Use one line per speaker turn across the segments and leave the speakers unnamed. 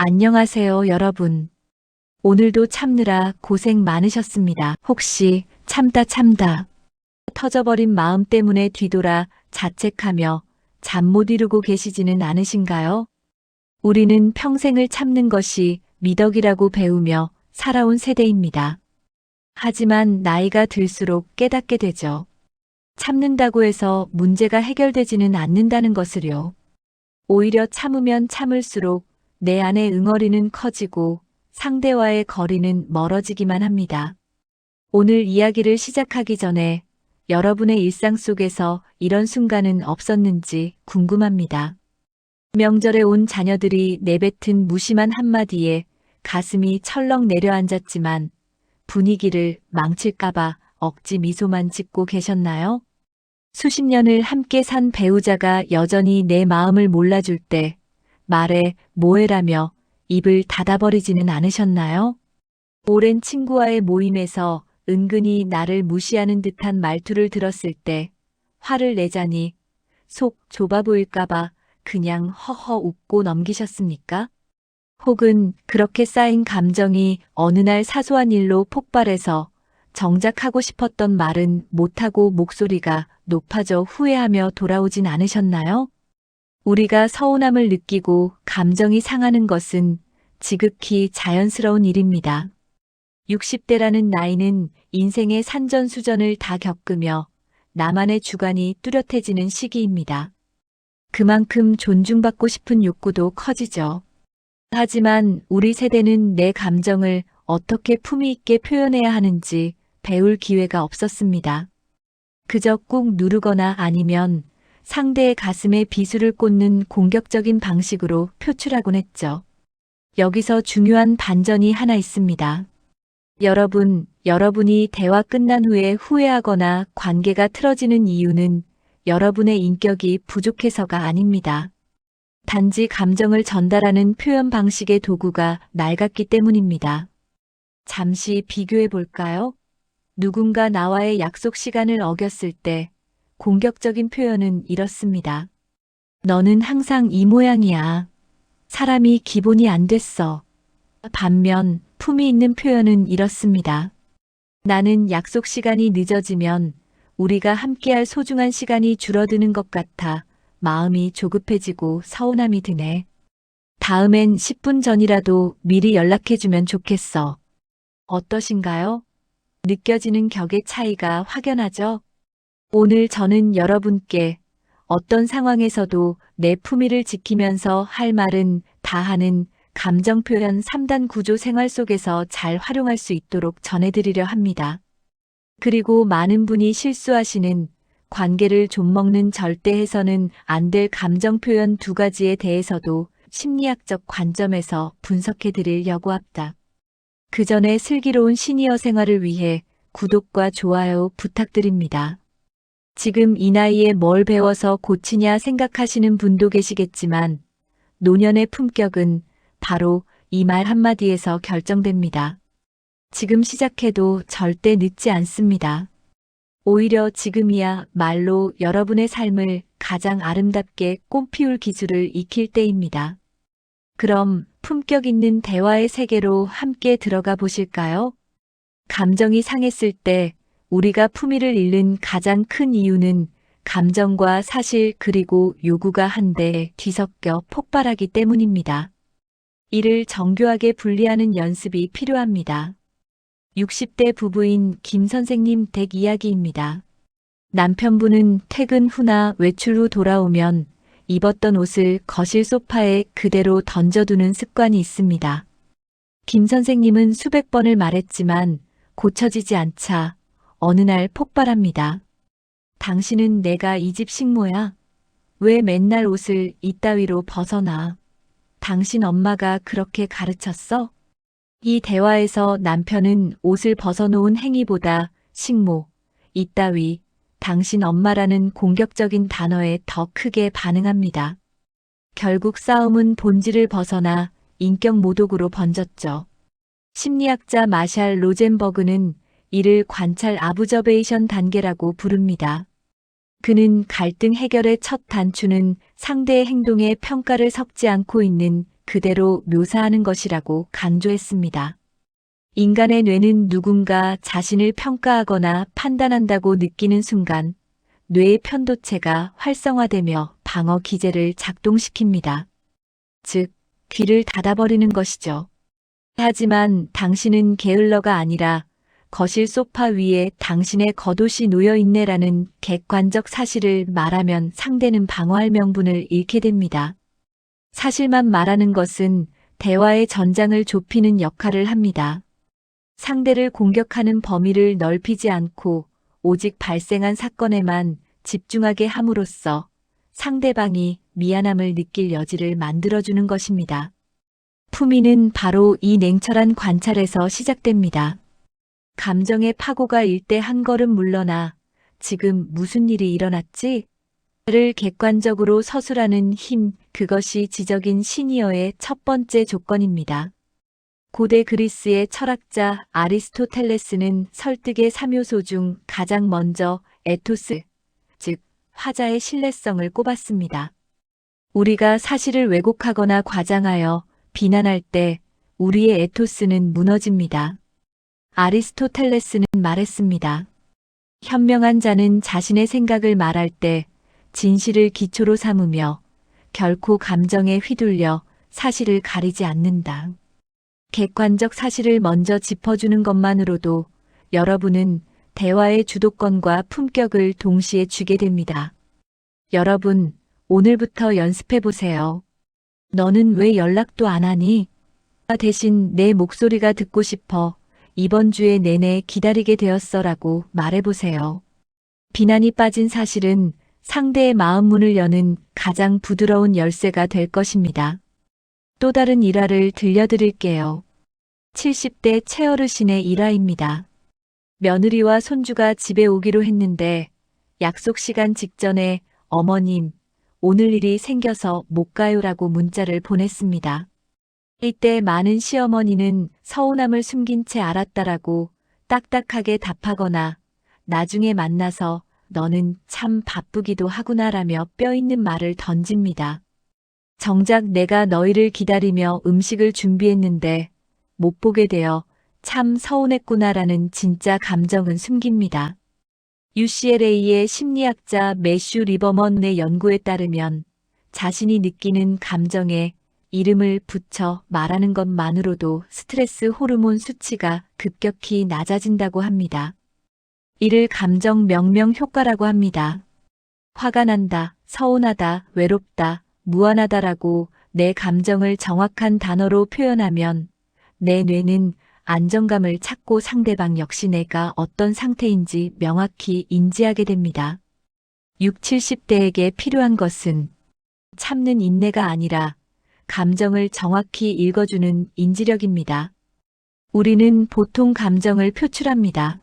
안녕하세요, 여러분. 오늘도 참느라 고생 많으셨습니다. 혹시 참다 터져버린 마음 때문에 뒤돌아 자책하며 잠 못 이루고 계시지는 않으신가요? 우리는 평생을 참는 것이 미덕이라고 배우며 살아온 세대입니다. 하지만 나이가 들수록 깨닫게 되죠. 참는다고 해서 문제가 해결되지는 않는다는 것을요. 오히려 참으면 참을수록 내 안의 응어리는 커지고 상대와의 거리는 멀어지기만 합니다. 오늘 이야기를 시작하기 전에 여러분의 일상 속에서 이런 순간은 없었는지 궁금합니다. 명절에 온 자녀들이 내뱉은 무심한 한마디에 가슴이 철렁 내려앉았지만 분위기를 망칠까봐 억지 미소만 짓고 계셨나요? 수십 년을 함께 산 배우자가 여전히 내 마음을 몰라줄 때 말에 뭐해라며 입을 닫아버리지는 않으셨나요? 오랜 친구와의 모임에서 은근히 나를 무시하는 듯한 말투를 들었을 때 화를 내자니 속 좁아 보일까봐 그냥 허허 웃고 넘기셨습니까? 혹은 그렇게 쌓인 감정이 어느 날 사소한 일로 폭발해서 정작 하고 싶었던 말은 못하고 목소리가 높아져 후회하며 돌아오진 않으셨나요? 우리가 서운함을 느끼고 감정이 상하는 것은 지극히 자연스러운 일입니다. 60대라는 나이는 인생의 산전수전을 다 겪으며 나만의 주관이 뚜렷해지는 시기입니다. 그만큼 존중받고 싶은 욕구도 커지죠. 하지만 우리 세대는 내 감정을 어떻게 품위 있게 표현해야 하는지 배울 기회가 없었습니다. 그저 꾹 누르거나 아니면 상대의 가슴에 비수를 꽂는 공격적인 방식으로 표출하곤 했죠. 여기서 중요한 반전이 하나 있습니다. 여러분이 대화 끝난 후에 후회하거나 관계가 틀어지는 이유는 여러분의 인격이 부족해서가 아닙니다. 단지 감정을 전달하는 표현 방식의 도구가 낡았기 때문입니다. 잠시 비교해 볼까요? 누군가 나와의 약속 시간을 어겼을 때 공격적인 표현은 이렇습니다. 너는 항상 이 모양이야. 사람이 기본이 안 됐어. 반면 품위 있는 표현은 이렇습니다. 나는 약속 시간이 늦어지면 우리가 함께할 소중한 시간이 줄어드는 것 같아 마음이 조급해지고 서운함이 드네. 다음엔 10분 전이라도 미리 연락해주면 좋겠어. 어떠신가요? 느껴지는 격의 차이가 확연하죠? 오늘 저는 여러분께 어떤 상황에서도 내 품위를 지키면서 할 말은 다 하는 감정 표현 3단 구조 생활 속에서 잘 활용할 수 있도록 전해드리려 합니다. 그리고 많은 분이 실수하시는 관계를 좀먹는 절대 해서는 안 될 감정 표현 2가지에 대해서도 심리학적 관점에서 분석해 드리려고 합니다. 그 전에 슬기로운 시니어 생활을 위해 구독과 좋아요 부탁드립니다. 지금 이 나이에 뭘 배워서 고치냐 생각하시는 분도 계시겠지만 노년의 품격은 바로 이 말 한마디에서 결정됩니다. 지금 시작해도 절대 늦지 않습니다. 오히려 지금이야 말로 여러분의 삶을 가장 아름답게 꽃피울 기술을 익힐 때입니다. 그럼 품격 있는 대화의 세계로 함께 들어가 보실까요? 감정이 상했을 때 우리가 품위를 잃는 가장 큰 이유는 감정과 사실 그리고 요구가 한데 뒤섞여 폭발하기 때문입니다. 이를 정교하게 분리하는 연습이 필요합니다. 60대 부부인 김 선생님 댁 이야기입니다. 남편분은 퇴근 후나 외출 후 돌아오면 입었던 옷을 거실 소파에 그대로 던져두는 습관이 있습니다. 김 선생님은 수백 번을 말했지만 고쳐지지 않자 어느 날 폭발합니다. 당신은 내가 이 집 식모야. 왜 맨날 옷을 이따위로 벗어나? 당신 엄마가 그렇게 가르쳤어? 이 대화에서 남편은 옷을 벗어놓은 행위보다 식모, 이따위, 당신 엄마라는 공격적인 단어에 더 크게 반응합니다. 결국 싸움은 본질을 벗어나 인격 모독으로 번졌죠. 심리학자 마샬 로젠버그는 이를 관찰 아브저베이션 단계라고 부릅니다. 그는 갈등 해결의 첫 단추는 상대의 행동에 평가를 섞지 않고 있는 그대로 묘사하는 것이라고 강조했습니다. 인간의 뇌는 누군가 자신을 평가하거나 판단한다고 느끼는 순간 뇌의 편도체가 활성화되며 방어 기제를 작동시킵니다. 즉, 귀를 닫아버리는 것이죠. 하지만 당신은 게을러가 아니라 거실 소파 위에 당신의 겉옷이 놓여 있네라는 객관적 사실을 말하면 상대는 방어할 명분을 잃게 됩니다. 사실만 말하는 것은 대화의 전장을 좁히는 역할을 합니다. 상대를 공격하는 범위를 넓히지 않고 오직 발생한 사건에만 집중하게 함으로써 상대방이 미안함을 느낄 여지를 만들어주는 것입니다. 품위는 바로 이 냉철한 관찰에서 시작됩니다. 감정의 파고가 일 때 한 걸음 물러나 지금 무슨 일이 일어났지? 를 객관적으로 서술하는 힘, 그것이 지적인 시니어의 첫 번째 조건입니다. 고대 그리스의 철학자 아리스토텔레스는 설득의 3요소 중 가장 먼저 에토스, 즉 화자의 신뢰성을 꼽았습니다. 우리가 사실을 왜곡하거나 과장하여 비난할 때 우리의 에토스는 무너집니다. 아리스토텔레스는 말했습니다. 현명한 자는 자신의 생각을 말할 때 진실을 기초로 삼으며 결코 감정에 휘둘려 사실을 가리지 않는다. 객관적 사실을 먼저 짚어주는 것만으로도 여러분은 대화의 주도권과 품격을 동시에 주게 됩니다. 여러분, 오늘부터 연습해 보세요. 너는 왜 연락도 안 하니? 대신 내 목소리가 듣고 싶어 이번 주에 내내 기다리게 되었어라고 말해보세요. 비난이 빠진 사실은 상대의 마음 문을 여는 가장 부드러운 열쇠가 될 것입니다. 또 다른 일화를 들려드릴게요. 70대 최어르신의 일화입니다. 며느리와 손주가 집에 오기로 했는데 약속 시간 직전에 어머님, 오늘 일이 생겨서 못 가요라고 문자를 보냈습니다. 이때 많은 시어머니는 서운함을 숨긴 채 알았다라고 딱딱하게 답하거나 나중에 만나서 너는 참 바쁘기도 하구나라며 뼈있는 말을 던집니다. 정작 내가 너희를 기다리며 음식을 준비했는데 못 보게 되어 참 서운했구나라는 진짜 감정은 숨깁니다. UCLA의 심리학자 매슈 리버먼의 연구에 따르면 자신이 느끼는 감정에 이름을 붙여 말하는 것만으로도 스트레스 호르몬 수치가 급격히 낮아진다고 합니다. 이를 감정 명명 효과라고 합니다. 화가 난다, 서운하다, 외롭다, 무안하다라고 내 감정을 정확한 단어로 표현하면 내 뇌는 안정감을 찾고 상대방 역시 내가 어떤 상태인지 명확히 인지하게 됩니다. 60, 70대에게 필요한 것은 참는 인내가 아니라 감정을 정확히 읽어주는 인지력입니다. 우리는 보통 감정을 표출합니다.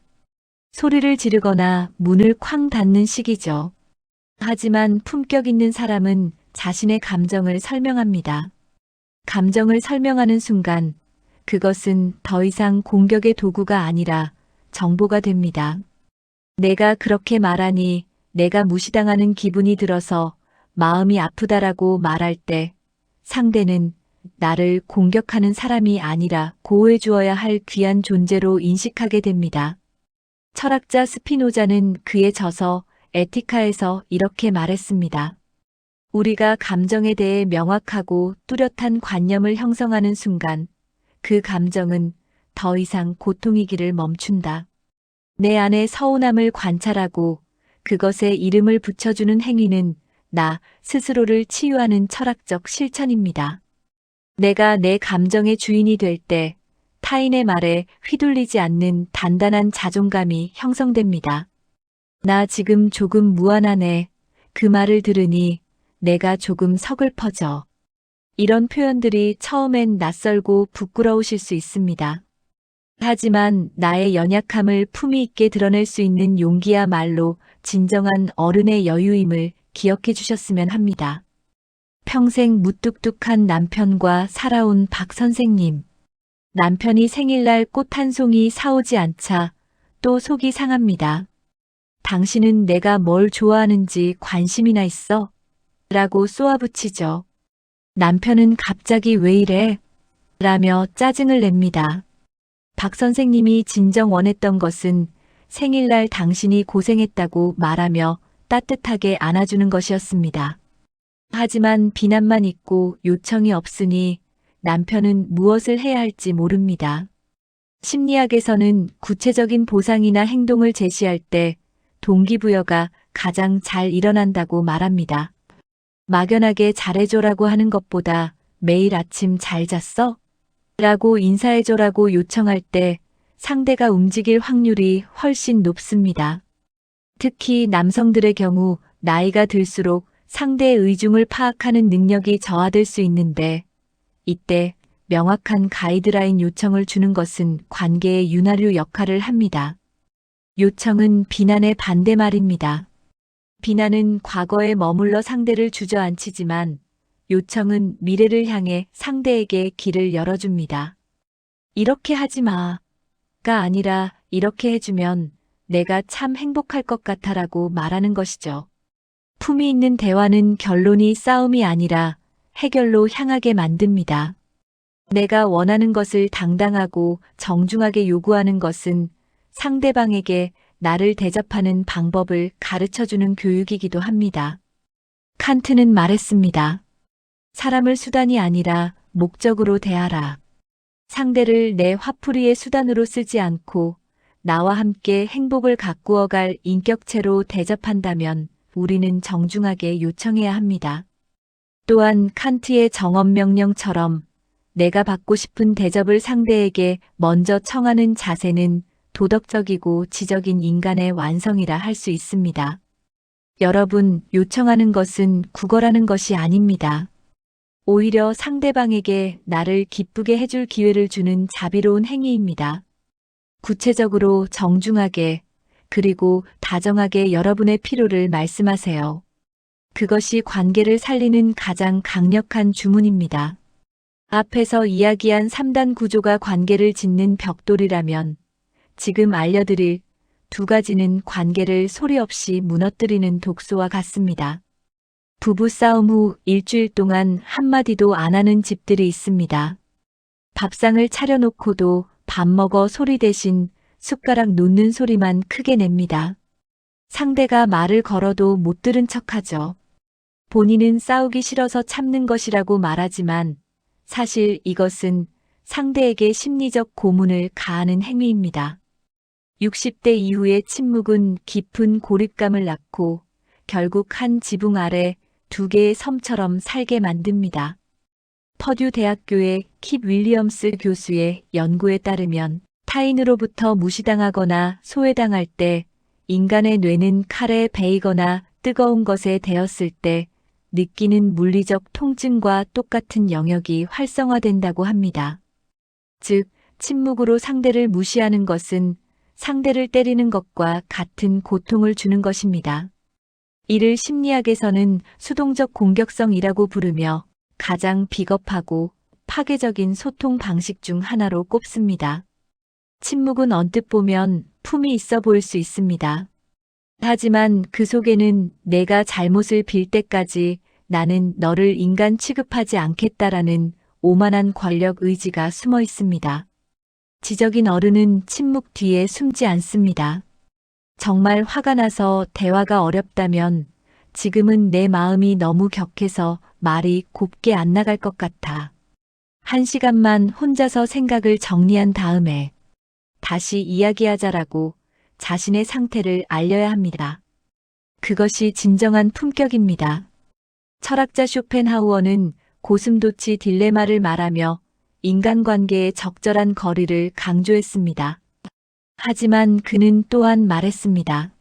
소리를 지르거나 문을 쾅 닫는 식이죠. 하지만 품격 있는 사람은 자신의 감정을 설명합니다. 감정을 설명하는 순간 그것은 더 이상 공격의 도구가 아니라 정보가 됩니다. 내가 그렇게 말하니 내가 무시당하는 기분이 들어서 마음이 아프다라고 말할 때 상대는 나를 공격하는 사람이 아니라 보호해 주어야 할 귀한 존재로 인식하게 됩니다. 철학자 스피노자는 그의 저서 에티카에서 이렇게 말했습니다. 우리가 감정에 대해 명확하고 뚜렷한 관념을 형성하는 순간 그 감정은 더 이상 고통이기를 멈춘다. 내 안의 서운함을 관찰하고 그것에 이름을 붙여주는 행위는 나 스스로를 치유하는 철학적 실천입니다. 내가 내 감정의 주인이 될 때 타인의 말에 휘둘리지 않는 단단한 자존감이 형성됩니다. 나 지금 조금 무안하네. 그 말을 들으니 내가 조금 서글퍼져. 이런 표현들이 처음엔 낯설고 부끄러우실 수 있습니다. 하지만 나의 연약함을 품위 있게 드러낼 수 있는 용기야말로 진정한 어른의 여유임을 기억해 주셨으면 합니다. 평생 무뚝뚝한 남편과 살아온 박 선생님. 남편이 생일날 꽃 한 송이 사오지 않자 또 속이 상합니다. 당신은 내가 뭘 좋아하는지 관심이나 있어? 라고 쏘아붙이죠. 남편은 갑자기 왜 이래? 라며 짜증을 냅니다. 박 선생님이 진정 원했던 것은 생일날 당신이 고생했다고 말하며 따뜻하게 안아주는 것이었습니다. 하지만 비난만 있고 요청이 없으니 남편은 무엇을 해야 할지 모릅니다. 심리학에서는 구체적인 보상이나 행동을 제시할 때 동기부여가 가장 잘 일어난다고 말합니다. 막연하게 잘해줘라고 하는 것보다 매일 아침 잘 잤어? 라고 인사해줘라고 요청할 때 상대가 움직일 확률이 훨씬 높습니다. 특히 남성들의 경우 나이가 들수록 상대의 의중을 파악하는 능력이 저하될 수 있는데 이때 명확한 가이드라인 요청을 주는 것은 관계의 윤활유 역할을 합니다. 요청은 비난의 반대말입니다. 비난은 과거에 머물러 상대를 주저앉히지만 요청은 미래를 향해 상대에게 길을 열어줍니다. 이렇게 하지 마가 아니라 이렇게 해주면 내가 참 행복할 것 같아라고 말하는 것이죠. 품위 있는 대화는 결론이 싸움이 아니라 해결로 향하게 만듭니다. 내가 원하는 것을 당당하고 정중하게 요구하는 것은 상대방에게 나를 대접하는 방법을 가르쳐주는 교육이기도 합니다. 칸트는 말했습니다. 사람을 수단이 아니라 목적으로 대하라. 상대를 내 화풀이의 수단으로 쓰지 않고 나와 함께 행복을 가꾸어갈 인격체로 대접한다면 우리는 정중하게 요청해야 합니다. 또한 칸트의 정언명령처럼 내가 받고 싶은 대접을 상대에게 먼저 청하는 자세는 도덕적이고 지적인 인간의 완성이라 할 수 있습니다. 여러분, 요청하는 것은 구걸하는 것이 아닙니다. 오히려 상대방에게 나를 기쁘게 해줄 기회를 주는 자비로운 행위입니다. 구체적으로 정중하게 그리고 다정하게 여러분의 필요를 말씀하세요. 그것이 관계를 살리는 가장 강력한 주문입니다. 앞에서 이야기한 3단 구조가 관계를 짓는 벽돌이라면 지금 알려드릴 두 가지는 관계를 소리 없이 무너뜨리는 독소와 같습니다. 부부싸움 후 일주일 동안 한마디도 안 하는 집들이 있습니다. 밥상을 차려놓고도 밥 먹어 소리 대신 숟가락 놓는 소리만 크게 냅니다. 상대가 말을 걸어도 못 들은 척하죠. 본인은 싸우기 싫어서 참는 것이라고 말하지만 사실 이것은 상대에게 심리적 고문을 가하는 행위입니다. 60대 이후의 침묵은 깊은 고립감을 낳고 결국 한 지붕 아래 두 개의 섬처럼 살게 만듭니다. 퍼듀 대학교의 킵 윌리엄스 교수의 연구에 따르면 타인으로부터 무시당하거나 소외당할 때 인간의 뇌는 칼에 베이거나 뜨거운 것에 데었을 때 느끼는 물리적 통증과 똑같은 영역이 활성화된다고 합니다. 즉, 침묵으로 상대를 무시하는 것은 상대를 때리는 것과 같은 고통을 주는 것입니다. 이를 심리학에서는 수동적 공격성이라고 부르며 가장 비겁하고 파괴적인 소통 방식 중 하나로 꼽습니다. 침묵은 언뜻 보면 품이 있어 보일 수 있습니다. 하지만 그 속에는 내가 잘못을 빌 때까지 나는 너를 인간 취급하지 않겠다라는 오만한 권력 의지가 숨어 있습니다. 지적인 어른은 침묵 뒤에 숨지 않습니다. 정말 화가 나서 대화가 어렵다면 지금은 내 마음이 너무 격해서 말이 곱게 안 나갈 것 같아. 1시간만 혼자서 생각을 정리한 다음에 다시 이야기하자라고 자신의 상태를 알려야 합니다. 그것이 진정한 품격입니다. 철학자 쇼펜하우어는 고슴도치 딜레마를 말하며 인간관계의 적절한 거리를 강조했습니다. 하지만 그는 또한 말했습니다.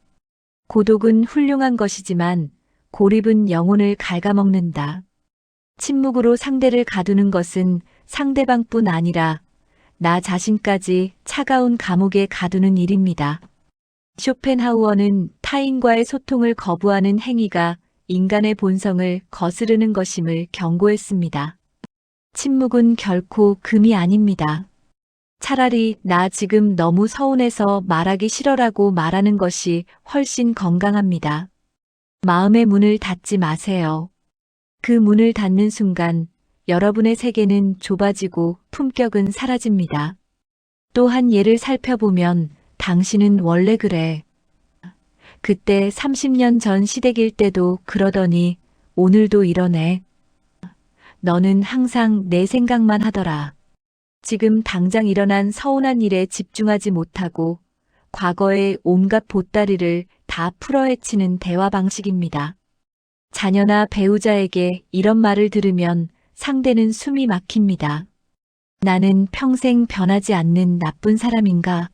고독은 훌륭한 것이지만 고립은 영혼을 갉아먹는다. 침묵으로 상대를 가두는 것은 상대방뿐 아니라 나 자신까지 차가운 감옥에 가두는 일입니다. 쇼펜하우어는 타인과의 소통을 거부하는 행위가 인간의 본성을 거스르는 것임을 경고했습니다. 침묵은 결코 금이 아닙니다. 차라리 나 지금 너무 서운해서 말하기 싫어라고 말하는 것이 훨씬 건강합니다. 마음의 문을 닫지 마세요. 그 문을 닫는 순간 여러분의 세계는 좁아지고 품격은 사라집니다. 또 한 예를 살펴보면 당신은 원래 그래. 그때 30년 전 시댁일 때도 그러더니 오늘도 이러네. 너는 항상 내 생각만 하더라. 지금 당장 일어난 서운한 일에 집중하지 못하고 과거의 온갖 보따리를 다 풀어헤치는 대화 방식입니다. 자녀나 배우자에게 이런 말을 들으면 상대는 숨이 막힙니다. 나는 평생 변하지 않는 나쁜 사람인가?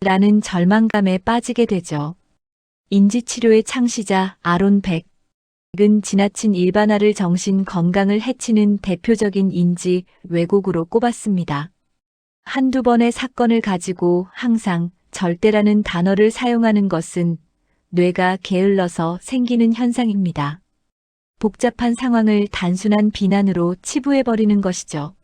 라는 절망감에 빠지게 되죠. 인지치료의 창시자 아론 백은 지나친 일반화를 정신 건강을 해치는 대표적인 인지 왜곡으로 꼽았습니다. 한두 번의 사건을 가지고 항상 절대라는 단어를 사용하는 것은 뇌가 게을러서 생기는 현상입니다. 복잡한 상황을 단순한 비난으로 치부해버리는 것이죠.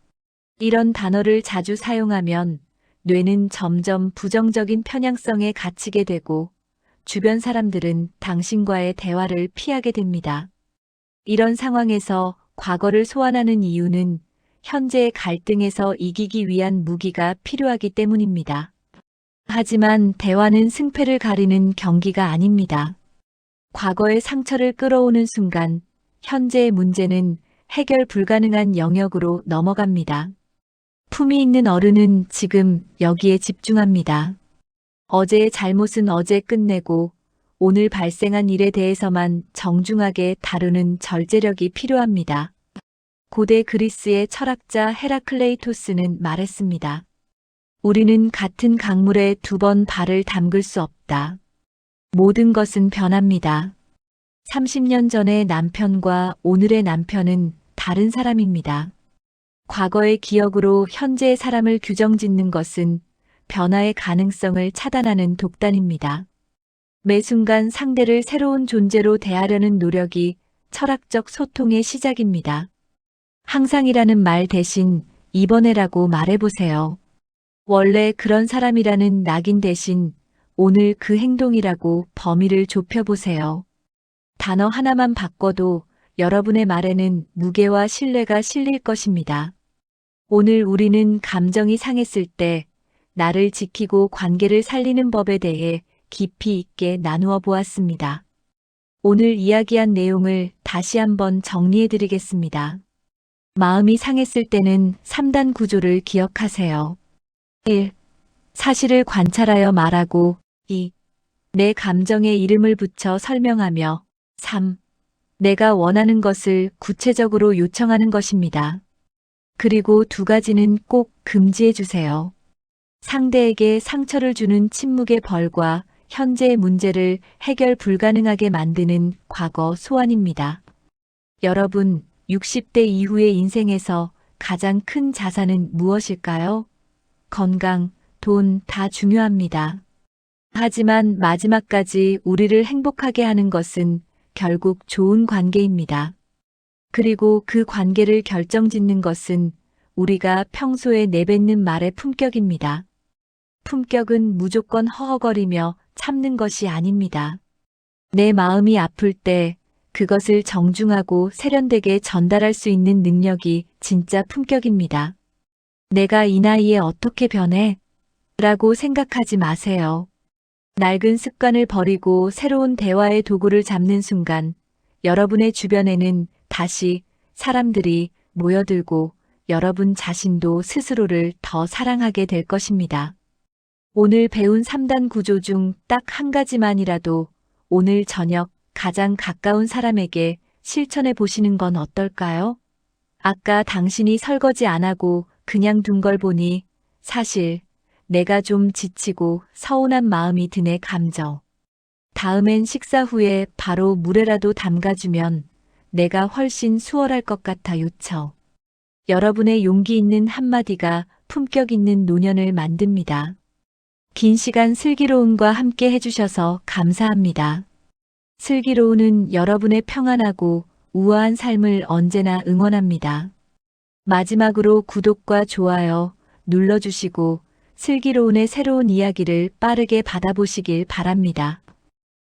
이런 단어를 자주 사용하면 뇌는 점점 부정적인 편향성에 갇히게 되고 주변 사람들은 당신과의 대화를 피하게 됩니다. 이런 상황에서 과거를 소환하는 이유는 현재의 갈등에서 이기기 위한 무기가 필요하기 때문입니다. 하지만 대화는 승패를 가리는 경기가 아닙니다. 과거의 상처를 끌어오는 순간 현재의 문제는 해결 불가능한 영역으로 넘어갑니다. 품이 있는 어른은 지금 여기에 집중합니다. 어제의 잘못은 어제 끝내고 오늘 발생한 일에 대해서만 정중하게 다루는 절제력이 필요합니다. 고대 그리스의 철학자 헤라클레이토스는 말했습니다. 우리는 같은 강물에 두 번 발을 담글 수 없다. 모든 것은 변합니다. 30년 전의 남편과 오늘의 남편은 다른 사람입니다. 과거의 기억으로 현재의 사람을 규정짓는 것은 변화의 가능성을 차단하는 독단입니다. 매 순간 상대를 새로운 존재로 대하려는 노력이 철학적 소통의 시작입니다. 항상이라는 말 대신 이번에라고 말해보세요. 원래 그런 사람이라는 낙인 대신 오늘 그 행동이라고 범위를 좁혀보세요. 단어 하나만 바꿔도 여러분의 말에는 무게와 신뢰가 실릴 것입니다. 오늘 우리는 감정이 상했을 때 나를 지키고 관계를 살리는 법에 대해 깊이 있게 나누어 보았습니다. 오늘 이야기한 내용을 다시 한번 정리해 드리겠습니다. 마음이 상했을 때는 3단 구조를 기억하세요. 1. 사실을 관찰하여 말하고 2. 내 감정에 이름을 붙여 설명하며 3. 내가 원하는 것을 구체적으로 요청하는 것입니다. 그리고 두 가지는 꼭 금지해 주세요. 상대에게 상처를 주는 침묵의 벌과 현재의 문제를 해결 불가능하게 만드는 과거 소환입니다. 여러분, 60대 이후의 인생에서 가장 큰 자산은 무엇일까요? 건강, 돈 다 중요합니다. 하지만 마지막까지 우리를 행복하게 하는 것은 결국 좋은 관계입니다. 그리고 그 관계를 결정짓는 것은 우리가 평소에 내뱉는 말의 품격입니다. 품격은 무조건 허허거리며 참는 것이 아닙니다. 내 마음이 아플 때 그것을 정중하고 세련되게 전달할 수 있는 능력이 진짜 품격입니다. 내가 이 나이에 어떻게 변해? 라고 생각하지 마세요. 낡은 습관을 버리고 새로운 대화의 도구를 잡는 순간 여러분의 주변에는 다시 사람들이 모여들고 여러분 자신도 스스로를 더 사랑하게 될 것입니다. 오늘 배운 3단 구조 중 딱 한 가지만이라도 오늘 저녁 가장 가까운 사람에게 실천해 보시는 건 어떨까요? 아까 당신이 설거지 안 하고 그냥 둔 걸 보니 사실 내가 좀 지치고 서운한 마음이 드네 감정. 다음엔 식사 후에 바로 물에라도 담가주면 내가 훨씬 수월할 것 같아 요청. 여러분의 용기 있는 한마디가 품격 있는 노년을 만듭니다. 긴 시간 슬기로운과 함께 해주셔서 감사합니다. 슬기로운은 여러분의 평안하고 우아한 삶을 언제나 응원합니다. 마지막으로 구독과 좋아요 눌러주시고 슬기로운의 새로운 이야기를 빠르게 받아보시길 바랍니다.